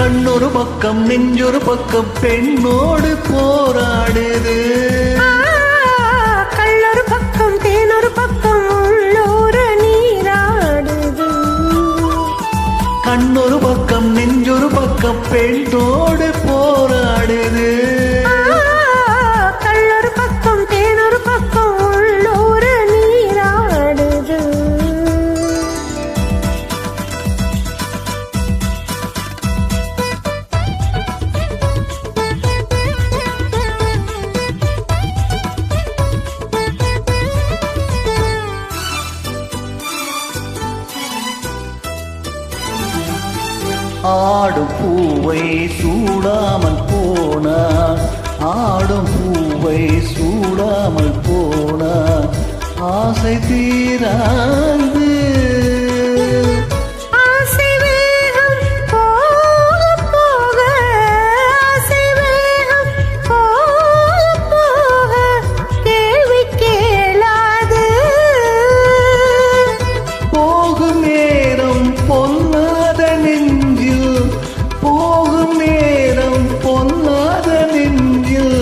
கண்ணொரு பக்கம் நெஞ்சொரு பக்கம் பெண்ணோடு போராடுது. கள்ளொரு பக்கம் தேனொரு பக்கம் உள்ளூர நீராடுது. கண்ணொரு பக்கம் நெஞ்சொரு பக்கம் பெண்ணோடு போராடுது. கள்ளொரு பக்கம் தேனொரு பக்கம் உள்ளூர நீராடுது. ஆடும் பூவை சூடாமல் போனா, ஆடும் பூவை சூடாமல் போனா ஆசை தீராது. ஆசை வேகம் போக போக, ஆசை வேகம் போக போக கேள்வி கேளாது. போகும் நேரம் பொன்னாத நெஞ்சில், போகும் நேரம் பொன்னாத நெஞ்சில்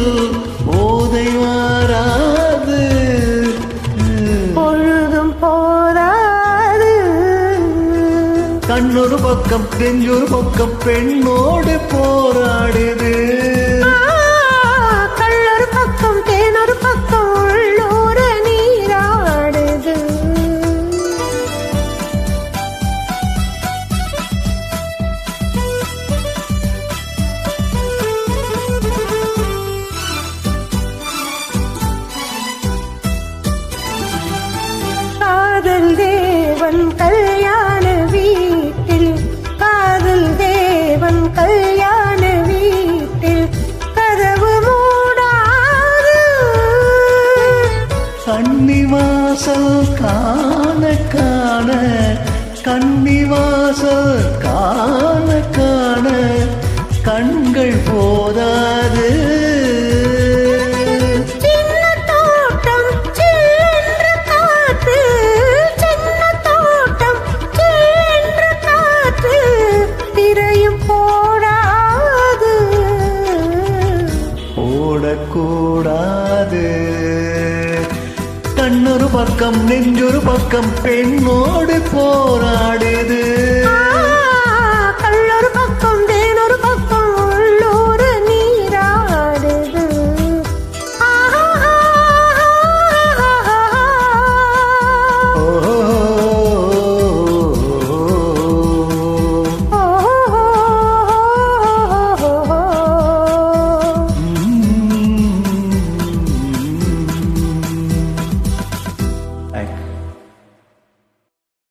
போதை மாறாது. பொழுதும் போராது. கண்ணொரு பக்கம் நெஞ்சொரு பக்கம் பெண்ணோடு போராடுது. கள்ளொரு பக்கம் தேனொரு பக்கம் உள்ளூர நீராடுது. காதல் தேவன் கல்யாண வீட்டில், காதல் தேவன் கல்யாண வீட்டில் கதவு மூடாது. கன்னிவாசல் காண காண, கன்னிவாசல் காண காண கண்கள் போதாது. சின்ன தோட்டம் சில்லென்ற காற்று, சின்ன தோட்டம் சில்லென்ற காற்று திரையும் போடாது. ஓடக்கூடாது. கண்ணொரு பக்கம் நெஞ்சொரு பக்கம் பெண்ணோடு போராடுது.